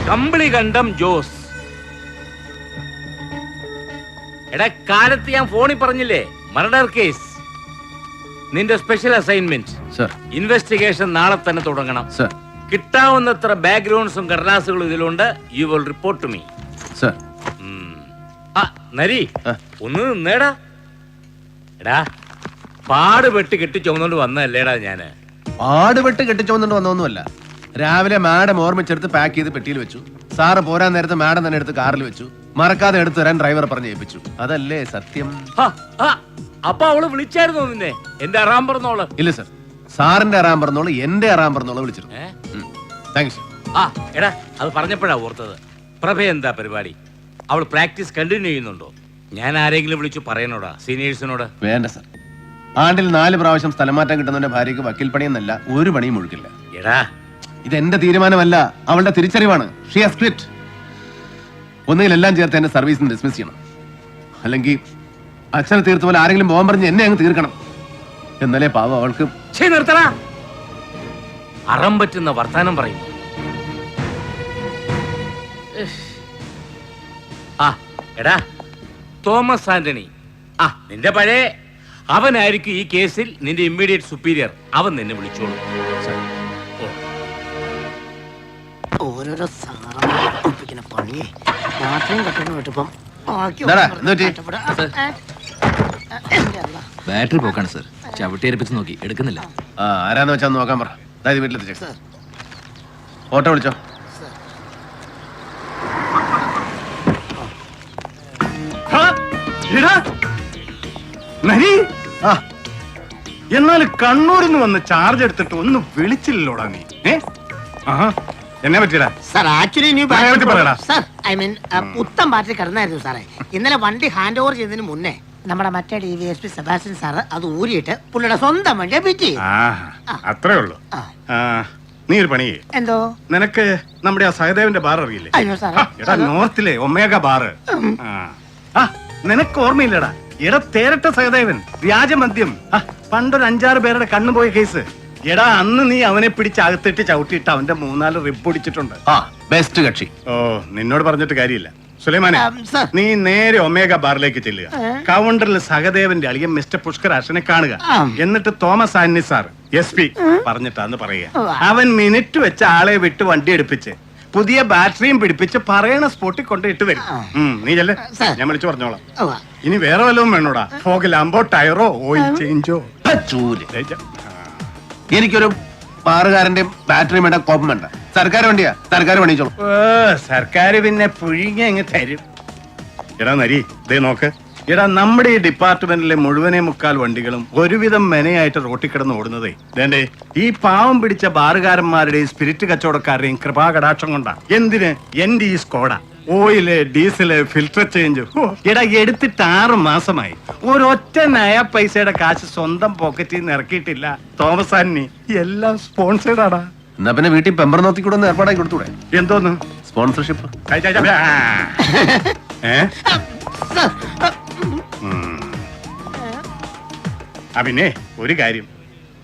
കമ്പിളികണ്ഠം ജോസ്. എടാ, കാലത്ത് ഞാൻ ഫോണിൽ പറഞ്ഞില്ലേ മർഡർ കേസ്. നിന്റെ സ്പെഷ്യൽ അസൈൻമെന്റ് ഇൻവെസ്റ്റിഗേഷൻ നാളെ തന്നെ തുടങ്ങണം. കിട്ടാവുന്നത്ര ബാക്ക്ഗ്രൗണ്ട്സും കടലാസുകളും ഇതിലുണ്ട്. You will report to me. നരി, ഒന്ന് നിന്നേടാ. എടാ, പാടുപെട്ട് കെട്ടിച്ചോന്നോണ്ട് വന്നല്ലേടാ ഞാന്. പാടുപെട്ട് കെട്ടിച്ചോന്നോണ്ട് വന്നൊന്നുമല്ല. രാവിലെ മാഡം ഓർമ്മിച്ചെടുത്ത് പാക്ക് ചെയ്ത് പെട്ടിയിൽ വെച്ചു. സാറ് പോരാൻ നേരത്ത് മാഡം തന്നെ എടുത്ത് കാറിൽ വെച്ചു. മറക്കാതെ എടുത്തു തരാൻ ഡ്രൈവർ പറഞ്ഞ് ഏൽപ്പിച്ചു. അതല്ലേ സത്യം? അപ്പൊ അവള് വിളിച്ചായിരുന്നോ നിന്നെ? എന്റെ അറാം പറഞ്ഞോള്? ഇല്ല സർ, സാറിന്റെ അറാം പറഞ്ഞോളൂ, എന്റെ അറാം പറഞ്ഞോളൂ വിളിച്ചിരുന്നു. താങ്ക്സ്. എടാ, അത് പറഞ്ഞപ്പോഴാ ഓർത്തത്. പ്രഭ എന്താ പരിപാടി? അവൾ പ്രാക്ടീസ് കണ്ടിന്യൂ ചെയ്യുന്നുണ്ടോ? ഞാൻ ആരെങ്കിലും വിളിച്ചു പറയണോടാ സീനിയേഴ്സിനോട്? വേണ്ട സർ, ആണ്ടിൽ 4 പ്രാവശ്യം സ്ഥലം മാറ്റം കിട്ടുന്നവന്റെ ഭാര്യക്ക് വക്കീൽ പണിയെന്നല്ല ഒരു പണിയും ഒഴുക്കില്ല. എടാ, ഇതെന്റെ തീരുമാനമല്ല, അവളുടെ തിരിച്ചറിവാണ്. She has quit. ഒന്നുകിൽ എല്ലാം ചേർത്ത് എന്നെ സർവീസിന് ഡിസ്മിസ് ചെയ്യണം, അല്ലെങ്കിൽ അച്ഛനെ തീർത്ത പോലെ ആരെങ്കിലും പോകാൻ പറഞ്ഞ് എന്നെ അങ്ങ് തീർക്കണം. എന്നാലേ പാവം അവൾക്ക്. നിർത്തടാ, അറം പറ്റുന്ന വർത്താനം പറയും. എടാ, തോമസ് ആന്റണി, നിന്റെ പഴയ അവനായിരിക്കും ഈ കേസിൽ നിന്റെ ഇമ്മീഡിയറ്റ് സുപ്പീരിയർ. അവൻ നിന്നെ വിളിച്ചോളൂ. ഓരോരോ സാറിനെ പണിയേ രാത്രിയും കട്ടണം കേട്ടപ്പം ബാറ്ററി പോക്കാണ് സർ. ചവിട്ടി അരിപ്പിച്ച് നോക്കി, എടുക്കുന്നില്ല. ആരാന്ന് വെച്ചാൽ നോക്കാൻ പറ. വീട്ടിലെത്തിച്ചേ. ഓട്ടോ വിളിച്ചോ. എന്നാൽ കണ്ണൂരിൽ നിന്ന് വന്ന് ചാർജ് എടുത്തിട്ട് ഒന്ന് വിളിച്ചില്ലല്ലോടാ നീ? എന്നെ പറ്റിയടാ സാർ. ആക്ച്വലി ഐ മീൻ പുത്തൻ ബാറ്ററി കിടന്നായിരുന്നു സാറേ. ഇന്നലെ വണ്ടി ഹാൻഡ് ഓവർ ചെയ്തതിന് മുന്നേ നമ്മുടെ മറ്റേ DVSP സെബാസ്റ്റ്യൻ സാറ് അത് ഊരിയിട്ട് പുള്ളിയുടെ സ്വന്തം വണ്ടിയെ പിറ്റ് ചെയ്തു. അത്രേ ഉള്ളൂ. നീ ഒരു പണി. എന്തോ? നിനക്ക് നമ്മുടെ ആ സഹദേവന്റെ ബാർ അറിയില്ലേ? അയ്യോ സാറേ, നോർത്തിലെ ഒമേഗ ബാർ. നിനക്ക് ഓർമ്മയില്ലടാ? എടാ, തേരട്ട സഹദേവൻ, വ്യാജമദ്യം, പണ്ടൊരു 5-6 പേരുടെ കണ്ണുപോയ കേസ്. എടാ, അന്ന് നീ അവനെ പിടിച്ച് അകത്തിട്ട് ചവിട്ടിയിട്ട് അവന്റെ 3-4 റിപ്പ് ഒടിച്ചിട്ടുണ്ട്. ബെസ്റ്റ് കക്ഷി. ഓ, നിന്നോട് പറഞ്ഞിട്ട് കാര്യമില്ല. സുലൈമാനെ, നീ നേരെ ഒമേഗ ബാറിലേക്ക് ചെല്ലുക. കൗണ്ടറിൽ സഹദേവന്റെ അളിയൻ മിസ്റ്റർ പുഷ്കരാശനെ കാണുക. എന്നിട്ട് തോമസ് ആന്റണി സാർ SP പറഞ്ഞിട്ടാന്ന് പറയുക. അവൻ മിനിറ്റ് വെച്ച് ആളെ വിട്ട് വണ്ടി എടുപ്പിച്ച് പുതിയ ബാറ്ററിയും പിടിപ്പിച്ച് പറയണ സ്പോട്ടിൽ കൊണ്ട് ഇട്ട് വരും. നീ ചെല്ലേ, ഞാൻ വിളിച്ചു പറഞ്ഞോളാം. ഇനി വേറെ വല്ലതും വേണോടാ? ഫോഗ് ലാമ്പോ, ടയറോ, ഓയിൽ ചേഞ്ചോ? എനിക്കൊരു ബാറുകാരന്റെ ബാറ്ററി വേണ്ട, കോപ്പം വേണ്ട. സർക്കാർ വണ്ടിയാ, സർക്കാർ പണിച്ചോളൂ. സർക്കാർ പിന്നെ പുഴിങ്ങ അങ്ങ് തരും. എടാ നരി, ഇതേ നോക്ക്. എടാ, നമ്മുടെ ഈ ഡിപ്പാർട്ട്മെന്റിലെ മുഴുവനെ 3/4 വണ്ടികളും ഒരുവിധം മെനയായിട്ട് റോട്ടിൽ കിടന്ന് ഓടുന്നതേ വേണ്ടേ ഈ പാവം പിടിച്ച ബാറുകാരന്മാരുടെയും സ്പിരിറ്റ് കച്ചവടക്കാരുടെയും കൃപാകടാക്ഷം കൊണ്ടാ. എന്തിന്? എന്റെ ഈ Skoda oil, diesel, filter change. എടാ, എടുത്തിട്ട് 6 മാസമായി. ഒരൊറ്റ നയ പൈസയുടെ കാശ് സ്വന്തം പോക്കറ്റിൽ നിന്ന് ഇറക്കിയിട്ടില്ല തോമസ് ആന്റണി. എല്ലാം സ്പോൺസേഡ് ആടാ. എന്നാ പിന്നെ വീട്ടിൽ പെമ്പർ നോത്തിക്കൂടെ ഒന്ന് ഏർപ്പാടാക്കി കൊടുത്തൂടെ? എന്തോന്ന് സ്പോൺസർഷിപ്പ്? പിന്നെ ഒരു കാര്യം,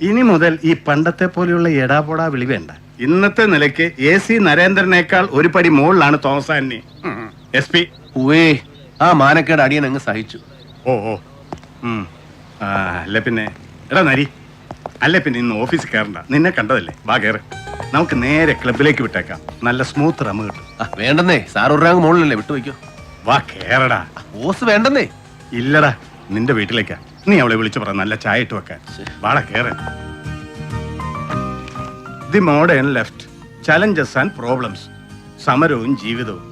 ഇനി മുതൽ ഈ പണ്ടത്തെ പോലെയുള്ള എടാപോടാ വിളി വേണ്ട. ഇന്നത്തെ നിലയ്ക്ക് AC നരേന്ദ്രനേക്കാൾ ഒരു പടി മുകളിലാണ് തോമസ് ആന്റണി SP. ആ മാനക്കേട് അടിയൻ അങ്ങ് സഹിച്ചു. അല്ല പിന്നെ എടാ നരി, അല്ല പിന്നെ ഇന്ന് ഓഫീസിൽ കയറണ്ട. നിന്നെ കണ്ടതല്ലേ, വാ കയറ്. നമുക്ക് നേരെ ക്ലബിലേക്ക് വിട്ടേക്കാം. നല്ല സ്മൂത്ത് റമ്മ് കിട്ടും. വേണ്ടെന്നേ, സാർ ഒരു റാങ്ക് മുകളിലല്ലേ, വിട്ടു വയ്ക്കോ. വാ കേറടാ. ഓസ് വേണ്ടെന്നേ. ഇല്ലടാ, നിന്റെ വീട്ടിലേക്കാ. നീ അവളെ വിളിച്ചു പറ നല്ല ചായ ഇട്ട് വെക്കാൻ. വാടാ കേറ്. The modern left, challenges and problems, സമരവും ജീവിതവും.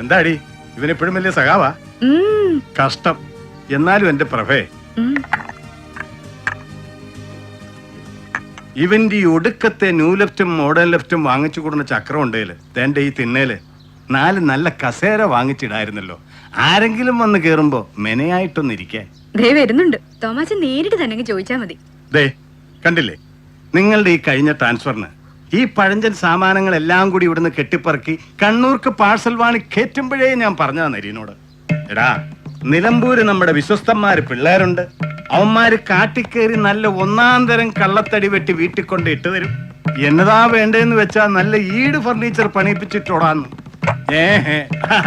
എന്താടി, ഇവനെപ്പോഴും വലിയ സഖാവാ? കഷ്ടം. എന്നാലും എന്റെ പ്രഭേ, ഇവന്റെ ഈ ഒടുക്കത്തെ ന്യൂ ലെഫ്റ്റും മോഡേൺ ലെഫ്റ്റും വാങ്ങിച്ചു കൊടുന്ന ചക്രം ഉണ്ടേല് തന്റെ ഈ തിന്നേല് 4 നല്ല കസേര വാങ്ങിച്ചിടായിരുന്നല്ലോ. ആരെങ്കിലും വന്ന് കേറുമ്പോ മെനയായിട്ടൊന്നിരിക്കാൻ. വരുന്നുണ്ട് തോമാച്ച, നേരിട്ട് തന്നെ ചോദിച്ചാ മതി. ദേ കണ്ടില്ലേ, നിങ്ങളുടെ ഈ കഴിഞ്ഞ ട്രാൻസ്ഫറിന് ഈ പഴഞ്ചൻ സാമാനങ്ങളെല്ലാം കൂടി ഇവിടുന്ന് കെട്ടിപ്പറക്കി കണ്ണൂർക്ക് പാഴ്സൽ വാണി കയറ്റുമ്പോഴേ ഞാൻ പറഞ്ഞതാ നരീനോട്. എടാ, നിലമ്പൂര് നമ്മുടെ വിശ്വസ്തന്മാര് പിള്ളേരുണ്ട്. അവന്മാര് കാട്ടിക്കേറി നല്ല ഒന്നാം തരം കള്ളത്തടി വെട്ടി വീട്ടിൽ കൊണ്ട് ഇട്ട് തരും. എന്നതാ വേണ്ടേന്ന് വെച്ചാ നല്ല ഈട് ഫർണിച്ചർ പണിയിപ്പിച്ചിട്ടോടാന്ന്.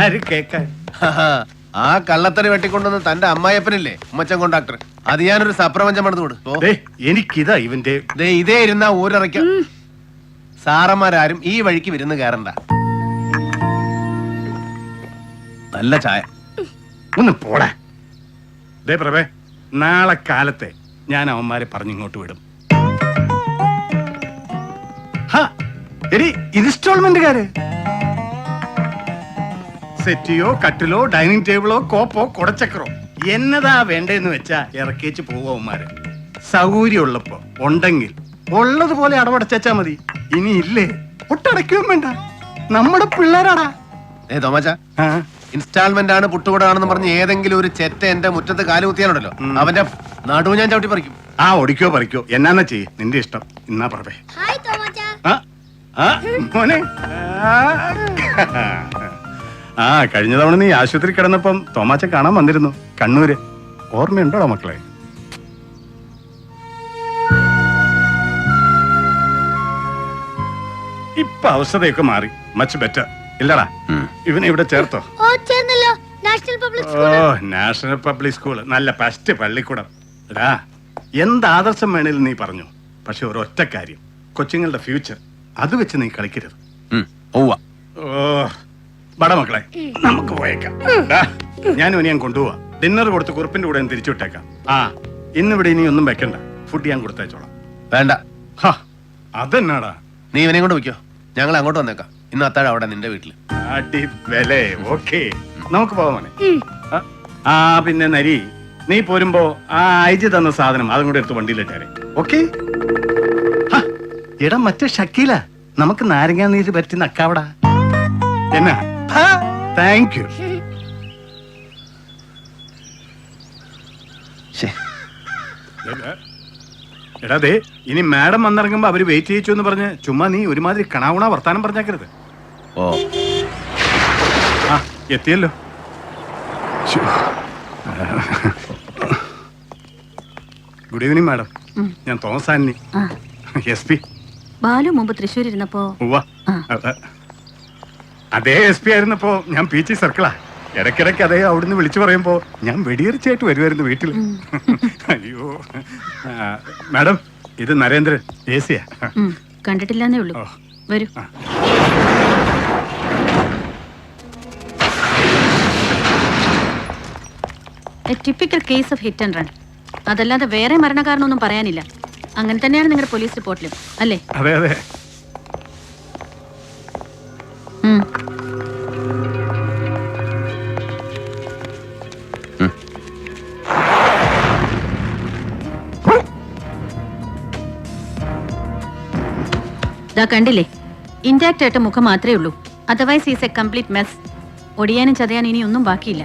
ആര് കേക്കാൻ? ആ കള്ളത്തറി വെട്ടിക്കൊണ്ടുവന്ന് തന്റെ അമ്മായിയപ്പനില്ലേ ഉമ്മച്ചൻ കോണ്ടാക്ടർ, അത് ഞാനൊരു സപ്രപഞ്ചം പണിത് കൊടുത്തു. എനിക്കിതാ ഇവന്റെ ഇതേ ഇരുന്ന ഊരിറക്ക. സാറന്മാരാരും ഈ വഴിക്ക് വിരുന്ന് കയറണ്ട. നല്ല ചായ. ഒന്ന് പോടാ. ദേ പ്രഭേ, നാളെ കാലത്തെ ഞാൻ അവന്മാരെ പറഞ്ഞിങ്ങോട്ട് വിടും. ഇൻസ്റ്റാൾമെന്റുകാര് സെറ്റിയോ കട്ടിലോ ഡൈനിങ് ടേബിളോ കോപ്പോ കുടച്ചക്രോ എന്നതാ വേണ്ടെന്ന് വെച്ചാ ഇറക്കിച്ച് പോവന്മാര്. സൗകര്യം ഉള്ളപ്പോ ഉണ്ടെങ്കിൽ ഉള്ളതുപോലെ അടവടച്ചാ മതി. ഇനി ഇല്ലേ ഒട്ടടയ്ക്കുകയും വേണ്ട. നമ്മുടെ പിള്ളേരാടാ. തോമാച്ച, ഇൻസ്റ്റാൾമെന്റ് ആണ് പുട്ടുകൂടാണെന്ന് പറഞ്ഞ് ഏതെങ്കിലും ഒരു ചെറ്റ എന്റെ മുറ്റത്ത് കാല് കുത്തിയാലുണ്ടല്ലോ, അവന്റെ നടുവ് ഞാൻ ചവിട്ടി പറിക്കും. ഒടിക്കോ പറിക്കോ എന്നാ ചെയ്യ്, നിന്റെ ഇഷ്ടം. ഇന്നാ പ്രഭേ. മോനെ, കഴിഞ്ഞ തവണ നീ ആശുപത്രി കിടന്നപ്പം തോമാച്ച കാണാൻ വന്നിരുന്നു, കണ്ണൂര്. ഓർമ്മയുണ്ടോടാ മക്കളെ? ഇപ്പൊ അവസ്ഥയൊക്കെ മാറി, മച്ച് ബെറ്റർ ഇല്ലടാ. ഇവനെ ഇവിടെ ചേർത്തോ? നാഷണൽ പബ്ലിക് സ്കൂള്, നല്ല ഫസ്റ്റ് പള്ളിക്കൂടം. എടാ, എന്ത് ആദർശം വേണേലും നീ പറഞ്ഞു. പക്ഷെ ഒരൊറ്റ കാര്യം, കൊച്ചുങ്ങളുടെ ഫ്യൂച്ചർ അത് വെച്ച് നീ കളിക്കരുത്. ബട മക്കളെ, നമുക്ക് പോയേക്കാം. ഞാനും ഇനി ഞാൻ കൊണ്ടുപോവാ. ഡിന്നർ കൊടുത്ത് കുറിപ്പിന്റെ കൂടെ തിരിച്ചു വിട്ടേക്കാം. ഇന്നിവിടെ ഇനി ഒന്നും വെക്കണ്ട, ഫുഡ് ഞാൻ കൊടുത്തയച്ചോളാം. വേണ്ട. അതെന്നാടാ? നീ ഇവനെ കൊണ്ട് വയ്ക്കോ, ഞങ്ങൾ അങ്ങോട്ട് വന്നേക്കാം. ഇന്ന് അത്താഴം അവിടെ നിന്റെ വീട്ടില്. ഓക്കേ, നമുക്ക് പോവാമോനെ. പിന്നെ നരി, നീ പോരുമ്പോ അയച്ചു തന്ന സാധനം അതും കൂടെ എടുത്ത് വണ്ടിയിലിട്ടേരെ. ഓക്കെ? എടാ മറ്റേ ഷക്കീല, നമുക്ക് നാരങ്ങാ നീര് പറ്റി നക്കാവടാ. എന്നാ? Thank you. എടാ ദേ, ഇനി മാഡം വന്നിറങ്ങുമ്പോ അവര് വെയിറ്റ് ചെയ്യിച്ചു എന്ന് പറഞ്ഞ് ചുമ്മാ നീ ഒരുമാതിരി കണാവുണ വർത്താനം പറഞ്ഞേക്കരുത്. എത്തിയല്ലോ. Good evening madam. ഞാൻ തോമസ് ആന്റണി, SP. ബാലു മുമ്പ് തൃശ്ശൂർ ഇരുന്നപ്പോ അതേ SP ആയിരുന്നപ്പോ ഞാൻ PG സർക്കിളാ. ഇടയ്ക്കിടയ്ക്ക് അതേ അവിടുന്ന് വിളിച്ചു പറയുമ്പോ ഞാൻ വെടിയേറിച്ചായിട്ട് വരുമായിരുന്നു വീട്ടിൽ. അയ്യോ മാഡം, ഇത് നരേന്ദ്രൻ, AC യാ. കണ്ടിട്ടില്ലെന്നേ ഉള്ളൂ. വരൂ. Typical case of hit and run. അതല്ലാതെ വേറെ മരണകാരണമൊന്നും പറയാനില്ല. അങ്ങനെ തന്നെയാണ് നിങ്ങളുടെ പോലീസ് റിപ്പോർട്ടിലും, അല്ലേ? അതെ അതെ. കണ്ടില്ലേ, ഇന്റാക്ട് ആയിട്ട് മുഖം മാത്രമേ ഉള്ളൂ. Otherwise is a complete mess. ഒടിയാനും ചതയാനും ഇനി ഒന്നും ബാക്കിയില്ല.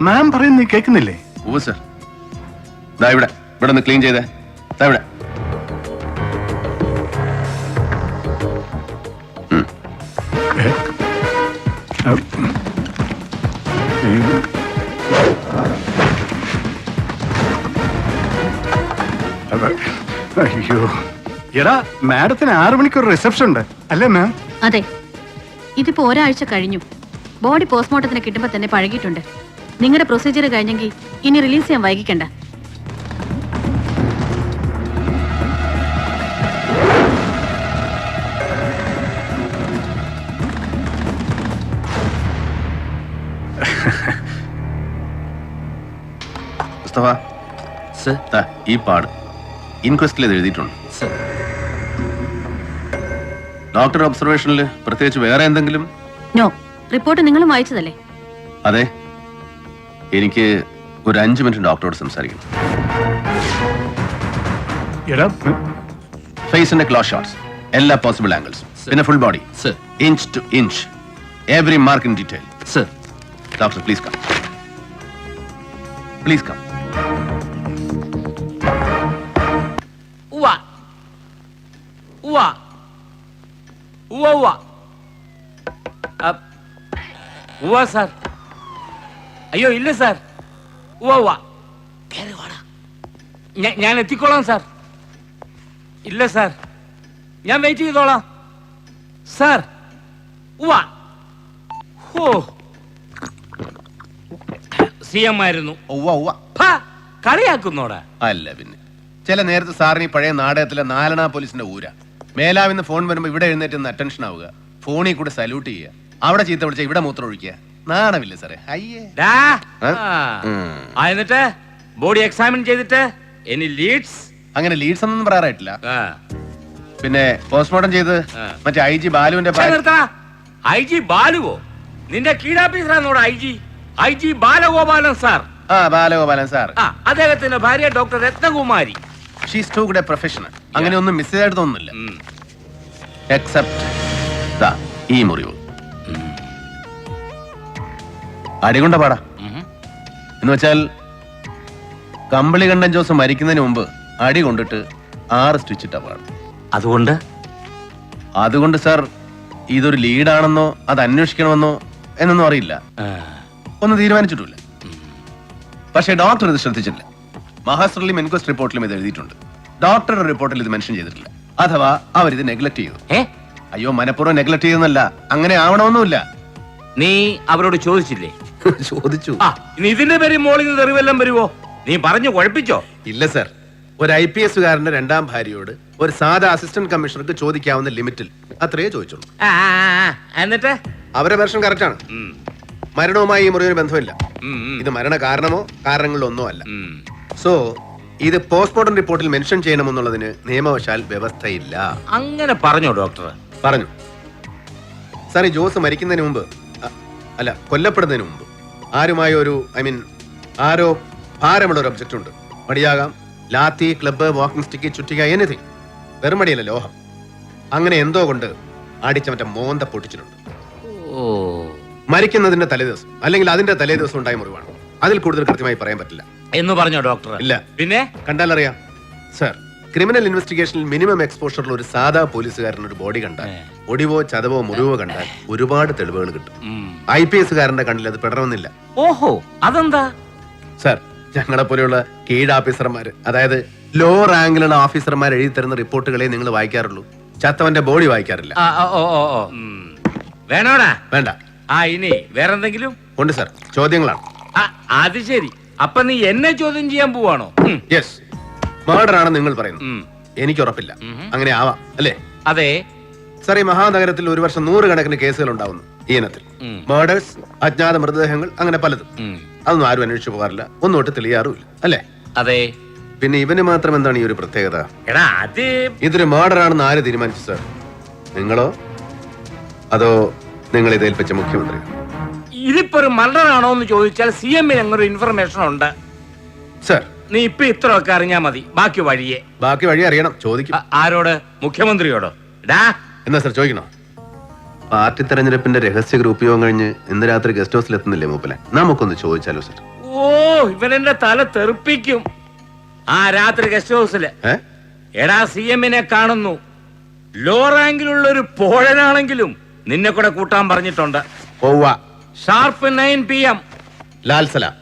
മാം പറയുന്നത് കേൾക്കുന്നില്ലേ? സർ, ഇവിടെ ഇവിടെ ഒന്ന് ക്ലീൻ ചെയ്തേ. ഇവിടെ അയ്യോ, എടാ മാഡത്തിന് 6 മണിക്ക് ഒരു റിസപ്ഷൻ ഉണ്ട് അല്ലേ മാം? അതെ, ഇതിപ്പോ ഒരാഴ്ച കഴിഞ്ഞു. ബോഡി പോസ്റ്റ്മോർട്ടത്തിന് കിട്ടുമ്പോ തന്നെ പഴകിയിട്ടുണ്ട്. നിങ്ങളുടെ പ്രൊസീജിയർ കഴിഞ്ഞെങ്കിൽ ഇനി റിലീസ് ചെയ്യാൻ വൈകിക്കണ്ട. ഈ പാട് ഇൻക്വസ്റ്റിൽ ഇത് എഴുതിയിട്ടുണ്ട്. ഡോക്ടർ ഒബ്സർവേഷനിൽ പ്രത്യേകിച്ച് വേറെ എന്തെങ്കിലും? നോ. റിപ്പോർട്ട് നിങ്ങളും വായിച്ചതല്ലേ? അതെ. എനിക്ക് ഒരു 5 മിനിറ്റ് ഡോക്ടറോട് സംസാരിക്കണം. ഫേസിന്റെ ക്ലോസ് ഷോട്ട്സ്, എല്ലാ പോസിബിൾ ആംഗിൾസ്, പിന്നെ full body, inch to inch, every mark in detail. Doctor please come. Please come. Sir. അയ്യോ ഇല്ല സാർ, ഉവ്വ ഞാൻ എത്തിക്കോളാം സാർ. ഇല്ല സാർ, ഞാൻ വെയിറ്റ് ചെയ്തോളാം സാർ. ഉവ്വ. ഓ സി എം ആയിരുന്നു. ഉവ്വ ഉവ്വ. ഫ, കളിയാക്കുന്നോടാ. അല്ല പിന്നെ ചില നേരത്തെ സാറിന് ഈ പഴയ നാടകത്തിലെ നാലണ പോലീസിന്റെ ഊര മേലാവിന്ന് ഫോൺ വരുമ്പോ ഇവിടെ എഴുന്നേറ്റ് നിന്ന് അറ്റൻഷൻ ആവുക, ഫോണിൽ കൂടെ സല്യൂട്ട് ചെയ്യുക, അവിടെ ചീത്ത വിളിച്ച ഇവിടെ മൂത്രം ഒഴിക്കുക. നാണമില്ല സാറേ. അയ്യേ. ഡാ. ആ? ആ, എന്നിട്ട് ബോഡി എക്സാമിൻ ചെയ്തിട്ട് എനി ലീഡ്സ്? അങ്ങനെ ലീഡ്സ് ഒന്നും പറയാറായിട്ടില്ല. പിന്നെ പോസ്റ്റ്മോർട്ടം ചെയ്ത് മറ്റേ ഐ ജി ബാലുവിന്റെ ഐ ജി ബാലുവോ? നിന്റെ കീഴാഫീസറാന്നോട് I G? I G Balagopalan sir. ആ ബാലഗോപാലൻ സാർ. ആ, അദ്ദേഹത്തിന്റെ ഭാര്യ doctor Ratnakumari. She's too good a professional. അങ്ങനെ ഒന്നും മിസ് ചെയ്തായിട്ട് തോന്നുന്നില്ല. എക്സെപ്റ്റ് ഈ മുറിവ് അടികൊണ്ട പാടാ. എന്ന് വെച്ചാൽ കമ്പിളികണ്ഠൻ ജോസ് മരിക്കുന്നതിന് മുമ്പ് അടി കൊണ്ടിട്ട് 6 സ്റ്റിച്ച് ഇട്ട പാടും. അതുകൊണ്ട് സാർ ഇതൊരു ലീഡാണെന്നോ അത് അന്വേഷിക്കണമെന്നോ എന്നൊന്നും അറിയില്ല, ഒന്നും തീരുമാനിച്ചിട്ടില്ല. പക്ഷേ ഡോക്ടർ ഇത് ശ്രദ്ധിച്ചിട്ടില്ല. മഹാസ്ട്രലിലും ഇൻക്വസ്റ്റ് റിപ്പോർട്ടിലും ഇത് എഴുതിയിട്ടുണ്ട്. ഡോക്ടറുടെ റിപ്പോർട്ടിൽ ഇത് മെൻഷൻ ചെയ്തിട്ടില്ല. അഥവാ അവരിത് നെഗ്ലക്ട് ചെയ്തു. അയ്യോ, മനഃപൂർവ്വം നെഗ്ലക്ട് ചെയ്തെന്നല്ല, അങ്ങനെ ആവണമെന്നുമില്ല. നീ അവരോട് ചോദിച്ചില്ലേ? ചോദിച്ചു. ഇനി ഇതിന്റെ പേര് മോളിൽ നിന്ന് തെറിവെല്ലാം വരുവോ? നീ പറഞ്ഞു കുഴപ്പിച്ചോ? ഇല്ല സാർ, ഒരു IPS കാരന്റെ രണ്ടാം ഭാര്യയോട് ഒരു സാധാ അസിസ്റ്റന്റ് കമ്മീഷണർക്ക് ചോദിക്കാവുന്ന ലിമിറ്റിൽ അത്രയേ ചോദിച്ചുള്ളൂ. എന്നിട്ട് അവരുടെ വെർഷൻ കറക്റ്റ് ആണ്. മരണവുമായി ഈ മുറിവിന് ബന്ധമില്ല. ഇത് മരണ കാരണമോ കാരണങ്ങളിലൊന്നോ അല്ല. സോ ഇത് പോസ്റ്റ്മോർട്ടം റിപ്പോർട്ടിൽ മെൻഷൻ ചെയ്യണമെന്നുള്ളതിന് നിയമവശാൽ വ്യവസ്ഥയില്ല. അങ്ങനെ പറഞ്ഞോ ഡോക്ടർ? പറഞ്ഞു സാർ. ഈ ജോസ് മരിക്കുന്നതിന് മുമ്പ്, അല്ല കൊല്ലപ്പെടുന്നതിന് മുമ്പ് ആരുമായ ഒരു ആരോ ഭാരമുള്ള ഒരു ഒബ്ജക്റ്റ് ഉണ്ട്. മടിയാകാം, ലാത്തി, ക്ലബ്ബ്, വാക്കിംഗ് സ്റ്റിക്ക്, ചുറ്റിക, എനിത്തിങ്. വെറും മടിയല്ല, ലോഹം. അങ്ങനെ എന്തോ കൊണ്ട് അടിച്ച മറ്റേ മോന്ത പൊട്ടിച്ചിട്ടുണ്ട്. മരിക്കുന്നതിന്റെ തലേദിവസം അല്ലെങ്കിൽ അതിന്റെ തലേദിവസം ഉണ്ടായ മുറിവാണ്. അതിൽ കൂടുതൽ കൃത്യമായി പറയാൻ പറ്റില്ല എന്ന് പറഞ്ഞോ ഡോക്ടർ? ഇല്ല. പിന്നെ കണ്ടാലറിയാം സാർ. ക്രിമിനൽ ഇൻവെസ്റ്റിഗേഷനിൽ മിനിമം എക്സ്പോഷറിൽ ഒരു സാധാ പോലീസുകാരൻ ഒരു ബോഡി കണ്ടാൽ, ഒടിവോ ചതവോ മുറിവോ കണ്ടാൽ ഒരുപാട് തെളിവുകൾ കിട്ടും. IPS കാരന്റെ കണ്ണിൽ അത് പെടണമെന്നില്ല. ഓഹോ, അതെന്താ സാർ? ഞങ്ങളെ പോലെയുള്ള കീഴ് ഓഫീസർമാര്, അതായത് ലോ റാങ്കിലുള്ള ഓഫീസർമാർ എഴുതി തരുന്ന റിപ്പോർട്ടുകളെ നിങ്ങൾ വായിക്കാറുള്ളൂ, ചത്തവന്റെ ബോഡി വായിക്കാറില്ല. വേണോടാ? വേണ്ട. ഇനി വേറെന്തെങ്കിലും ഉണ്ട് സാർ, ചോദ്യങ്ങളാണ്. അത് ശരി. അപ്പൊ നീ എന്നെ ചോദ്യം ചെയ്യാൻ പോവാണോ? യെസ്, മർഡർ ആണെന്ന് നിങ്ങൾ പറയുന്നു. എനിക്ക് ഉറപ്പില്ല, അങ്ങനെ ആവാം അല്ലേ? അതെ സാർ, ഈ മഹാനഗരത്തിൽ ഒരു വർഷം 100 കണക്കിന് കേസുകൾ ഉണ്ടാവുന്നു ഈ ഇനത്തിൽ. മർഡേഴ്സ്, അജ്ഞാത മൃതദേഹങ്ങൾ, അങ്ങനെ പലതും. അതൊന്നും ആരും അന്വേഷിച്ചു പോകാറില്ല, ഒന്നും ഒട്ട് തെളിയാറുമില്ല അല്ലേ? അതെ. പിന്നെ ഇവന് മാത്രം എന്താണ് ഈ ഒരു പ്രത്യേകത? എടാ, അത് ഇതൊരു മർഡർ ആണെന്ന് ആര് തീരുമാനിച്ചു സാർ? നിങ്ങളോ അതോ നിങ്ങൾ ഇത് ഏൽപ്പിച്ച മുഖ്യമന്ത്രി? ഇതിപ്പോ ഒരു മർഡർ ആണോ എന്ന് ചോദിച്ചാൽ CM ഞങ്ങൊരു ഇൻഫർമേഷൻ ഉണ്ട് സാർ. നീ ഇപ്പൊ ഇത്രയൊക്കെ അറിഞ്ഞാ മതി, ബാക്കി വഴിയെ. ബാക്കി വഴി അറിയണം, ചോദിക്കും. ആരോട്? മുഖ്യമന്ത്രിയോടോ? ഡാ, എന്നാ സാർ ചോദിക്കണോ? പാർട്ടി തെരഞ്ഞെടുപ്പിന്റെ രഹസ്യ ഗ്രൂപ്പ് യോഗം കഴിഞ്ഞ് ഇന്ന് രാത്രി ഗസ്റ്റ് ഹൗസിൽ എത്തുന്നില്ലേ മൂപ്പലെ? നമുക്കൊന്ന് ചോദിച്ചാലോ സാർ? ഓ, ഇവനെന്റെ തല തെറിപ്പിക്കും. രാത്രി ഗസ്റ്റ് ഹൗസില്. എടാ, CM കാണുന്നു. ലോ റാങ്കിലുള്ള ഒരു പോഴനാണെങ്കിലും നിന്നെ കൂടെ കൂട്ടാൻ പറഞ്ഞിട്ടുണ്ട്. Sharp 9 PM. ലാൽ സലാം.